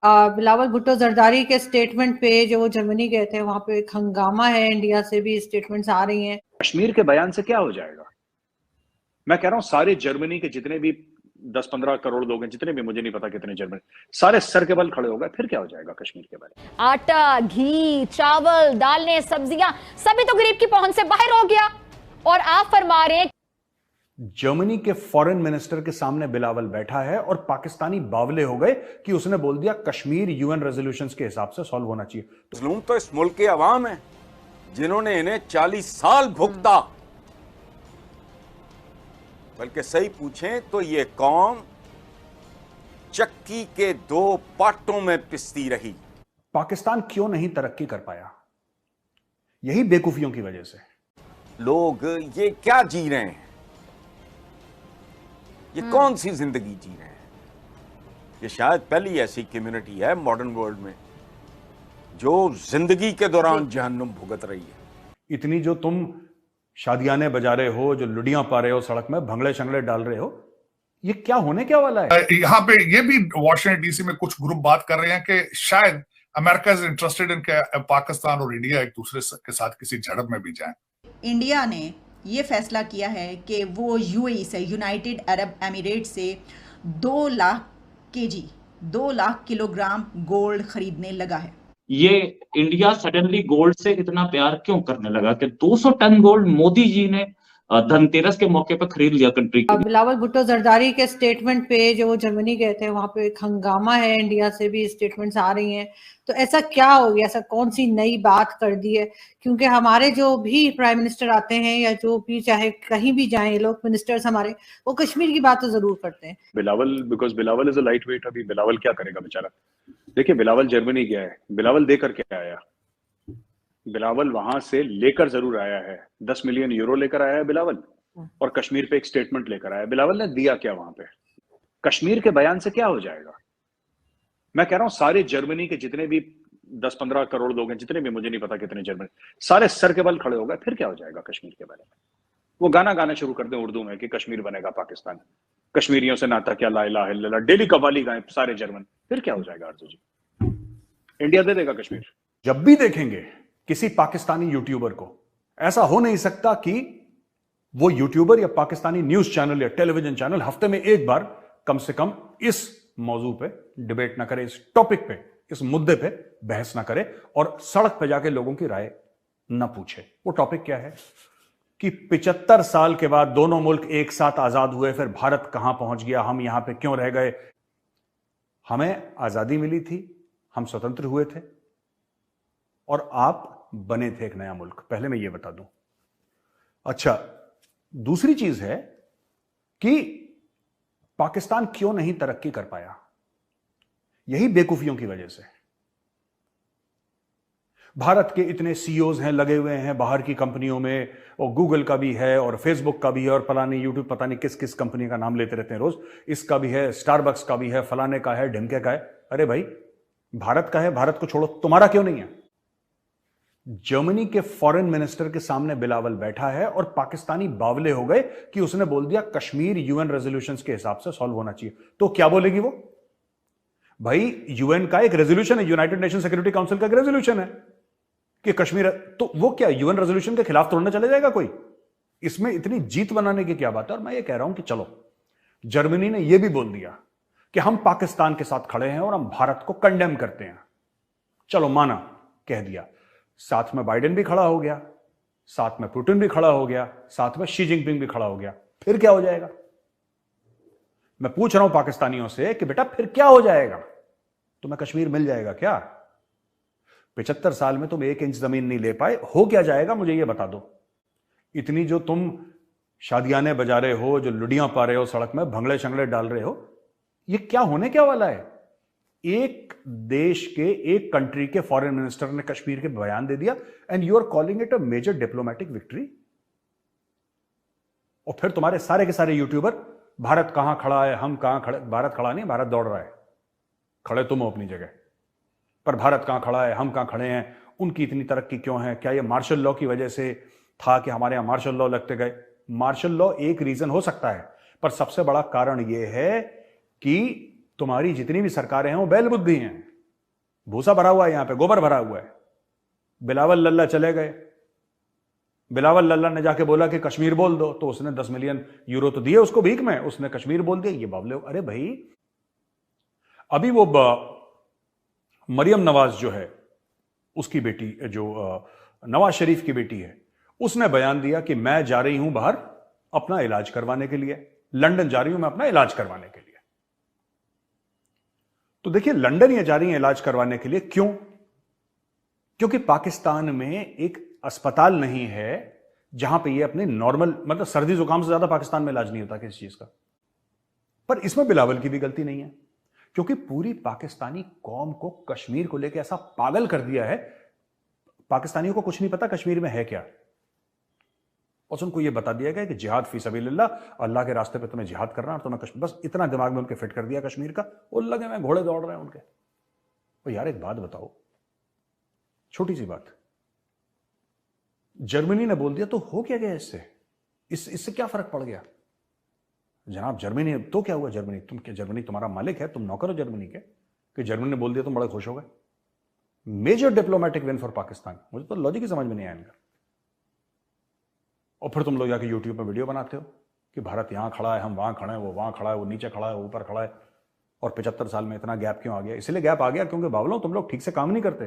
बिलावल भुट्टो जरदारी के स्टेटमेंट पे जो वो जर्मनी गए थे वहां पे एक हंगामा है, इंडिया से भी स्टेटमेंट्स आ रही हैं। कश्मीर के बयान से क्या हो जाएगा? मैं कह रहा हूं सारे जर्मनी के जितने भी 10-15 करोड़ लोग हैं, जितने भी, मुझे नहीं पता कितने जर्मनी, सारे सर के बल खड़े हो गए। फिर क्या हो जाएगा कश्मीर के बारे में? आटा, घी, चावल, दालें, सब्जियां सभी तो गरीब की पहुंच से बाहर हो गया और आप फरमा रहे हैं। जर्मनी के फॉरेन मिनिस्टर के सामने बिलावल बैठा है और पाकिस्तानी बावले हो गए कि उसने बोल दिया कश्मीर यूएन रेजोल्यूशंस के हिसाब से सॉल्व होना चाहिए। मजलूम तो इस मुल्क के अवाम है जिन्होंने इन्हें 40 साल भुगता। बल्कि सही पूछें तो ये कौम चक्की के 2 पाटों में पिसती रही। पाकिस्तान क्यों नहीं तरक्की कर पाया? यही बेवकूफियों की वजह से। लोग ये क्या जी रहे हैं? ये कौन सी जिंदगी जी रहे हैं? ये शायद पहली ऐसी कम्युनिटी है मॉडर्न वर्ल्ड में जो जिंदगी के दौरान जहन्नुम भुगत रही है। इतनी जो तुम शादियाने बजा रहे हो, जो लुडियां पा रहे हो, सड़क में भंगड़े शंगड़े डाल रहे हो, ये क्या होने क्या वाला है? यहाँ पे ये भी वॉशिंगटन डीसी में कुछ ग्रुप बात कर रहे हैं कि शायद America is interested in Pakistan और इंडिया एक दूसरे के साथ किसी झड़प में भी जाएं। इंडिया ने ये फैसला किया है कि वो यूएई से, यूनाइटेड अरब एमिरेट से 2 lakh KG 2 lakh kilogram gold खरीदने लगा है। ये इंडिया सडनली गोल्ड से इतना प्यार क्यों करने लगा कि 200 टन गोल्ड मोदी जी ने धनतेरस के मौके पर खरीद लिया कंट्री के? बिलावल भुट्टो जरदारी के स्टेटमेंट पे जो वो जर्मनी गए थे वहां पे एक हंगामा है, इंडिया से भी स्टेटमेंट्स आ रही हैं। तो ऐसा क्या हो गया, ऐसा कौन सी नई बात कर दी है? क्योंकि हमारे जो भी प्राइम मिनिस्टर आते हैं या जो भी, चाहे कहीं भी जाएं लोग, मिनिस्टर्स हमारे, वो कश्मीर की बात तो जरूर करते हैं। Bilawal, because Bilawal is a light weight. अभी बिलावल क्या करेगा बेचारा? देखिए, बिलावल जर्मनी गया है, बिलावल देकर के आया। बिलावल वहां से लेकर जरूर आया है, 10 मिलियन यूरो लेकर आया है बिलावल, और कश्मीर पे एक स्टेटमेंट लेकर आया। बिलावल ने दिया क्या वहां पे? कश्मीर के बयान से क्या हो जाएगा? मैं कह रहा हूं सारे जर्मनी के जितने भी 10-15 करोड़ लोग हैं, जितने भी, मुझे नहीं पता कितने जर्मनी, सारे सर के बल खड़े हो गए। फिर क्या हो जाएगा कश्मीर के बारे में? वो गाना गाना शुरू कर दें उर्दू में कि कश्मीर बनेगा पाकिस्तान, कश्मीरियों से नाता क्या, ला इलाहा इल्लल्लाह, डेली कव्वाली गाएं सारे जर्मन। फिर क्या हो जाएगा आरजू जी? इंडिया दे देगा कश्मीर। जब भी देखेंगे किसी पाकिस्तानी यूट्यूबर को, ऐसा हो नहीं सकता कि वो यूट्यूबर या पाकिस्तानी न्यूज चैनल या टेलीविजन चैनल हफ्ते में एक बार कम से कम इस मौजू पे डिबेट ना करे, इस टॉपिक पे, इस मुद्दे पे बहस ना करे और सड़क पे जाके लोगों की राय ना पूछे। वो टॉपिक क्या है कि 75 साल के बाद दोनों मुल्क एक साथ आजाद हुए, फिर भारत कहां पहुंच गया, हम यहां पे क्यों रह गए? हमें आजादी मिली थी, हम स्वतंत्र हुए थे और आप बने थे एक नया मुल्क। पहले मैं ये बता दूं। अच्छा, दूसरी चीज है कि पाकिस्तान क्यों नहीं तरक्की कर पाया? यही बेवकूफियों की वजह से। भारत के इतने सीईओज हैं, लगे हुए हैं बाहर की कंपनियों में, और गूगल का भी है और फेसबुक का भी है और फलाने यूट्यूब, पता नहीं किस किस कंपनी का नाम लेते रहते हैं रोज। इसका भी है, स्टारबक्स का भी है, फलाने का है, ढिमके का है। अरे भाई, भारत का है, भारत को छोड़ो, तुम्हारा क्यों नहीं है? जर्मनी के फॉरेन मिनिस्टर के सामने बिलावल बैठा है और पाकिस्तानी बावले हो गए कि उसने बोल दिया कश्मीर यूएन रेजोल्यूशंस के हिसाब से सॉल्व होना चाहिए। तो क्या बोलेगी वो? भाई, यूएन का एक रेजोल्यूशन है, यूनाइटेड नेशन सिक्योरिटी काउंसिल का एक रेजोल्यूशन है कि कश्मीर, तो वो क्या यूएन रेजोल्यूशन के खिलाफ तोड़ने चले जाएगा कोई? इसमें इतनी जीत बनाने की क्या बात है? और मैं ये कह रहा हूं कि चलो, जर्मनी ने यह भी बोल दिया कि हम पाकिस्तान के साथ खड़े हैं और हम भारत को कंडेम करते हैं। चलो, माना, कह दिया। साथ में बाइडेन भी खड़ा हो गया, साथ में पुतिन भी खड़ा हो गया, साथ में शी जिनपिंग भी खड़ा हो गया। फिर क्या हो जाएगा? मैं पूछ रहा हूं पाकिस्तानियों से कि बेटा फिर क्या हो जाएगा? तुम्हें कश्मीर मिल जाएगा क्या? 75 साल में तुम 1 इंच जमीन नहीं ले पाए, हो क्या जाएगा मुझे ये बता दो। इतनी जो तुम शादियाने बजा रहे हो, जो लुडियां पा रहे हो, सड़क में भंगड़े शंगड़े डाल रहे हो, ये क्या होने क्या वाला है? एक देश के, एक कंट्री के फॉरेन मिनिस्टर ने कश्मीर के बयान दे दिया and you are calling it a major diplomatic victory. और फिर तुम्हारे सारे के सारे यूट्यूबर, भारत कहां खड़ा है, हम कहां खड़े, भारत खड़ा नहीं, भारत दौड़ रहा है, खड़े तुम हो अपनी जगह, पर भारत कहां खड़ा है, हम कहां खड़े हैं, उनकी इतनी तरक्की क्यों है? क्या यह मार्शल लॉ की वजह से था कि हमारे यहां मार्शल लॉ लगते गए? मार्शल लॉ एक रीजन हो सकता है, पर सबसे बड़ा कारण यह है कि तुम्हारी जितनी भी सरकारें हैं वो बैल बुद्धि हैं। भूसा भरा हुआ है, यहां पे गोबर भरा हुआ है। बिलावल लल्ला चले गए, बिलावल लल्ला ने जाके बोला कि कश्मीर बोल दो, तो उसने 10 मिलियन यूरो तो दिए उसको भीख में, उसने कश्मीर बोल दिया। ये बावले, अरे भाई अभी वो मरियम नवाज जो है, उसकी बेटी, जो नवाज शरीफ की बेटी है, उसने बयान दिया कि मैं जा रही हूं बाहर अपना इलाज करवाने के लिए, लंदन जा रही हूं मैं अपना इलाज करवाने के लिए। तो देखिए, लंदन ये जा रही है इलाज करवाने के लिए, क्यों? क्योंकि पाकिस्तान में एक अस्पताल नहीं है जहां पे ये अपने नॉर्मल, मतलब सर्दी जुकाम से ज्यादा पाकिस्तान में इलाज नहीं होता किसी चीज का। पर इसमें बिलावल की भी गलती नहीं है, क्योंकि पूरी पाकिस्तानी कौम को कश्मीर को लेकर ऐसा पागल कर दिया है, पाकिस्तानियों को कुछ नहीं पता कश्मीर में है क्या। और उनको यह बता दिया गया कि जिहाद फी सबीलिल्लाह, अल्लाह के रास्ते पे तुम्हें जिहाद करना और तुम्हें कश्मीर, बस इतना दिमाग में उनके फिट कर दिया कश्मीर का। वो लगे में घोड़े दौड़ रहे हैं उनके। तो यार एक बात बताओ, छोटी सी बात, जर्मनी ने बोल दिया तो हो क्या गया इससे? इससे क्या फर्क पड़ गया जनाब? जर्मनी तो क्या हुआ? जर्मनी, तुम क्या, जर्मनी तुम्हारा मालिक है, तुम नौकर हो जर्मनी के, कि जर्मनी ने बोल दिया तुम बड़े खुश हो गए। Major diplomatic win for Pakistan. मुझे तो लॉजिक ही समझ में नहीं आया इनका। और फिर तुम लोग जाके यूट्यूब पे वीडियो बनाते हो कि भारत यहां खड़ा है, हम वहां खड़े हैं, वो वहां खड़ा है, वो नीचे खड़ा है, वो ऊपर खड़ा है, और 75 साल में इतना गैप क्यों आ गया? इसलिए गैप आ गया क्योंकि बावलों तुम लोग ठीक से काम नहीं करते।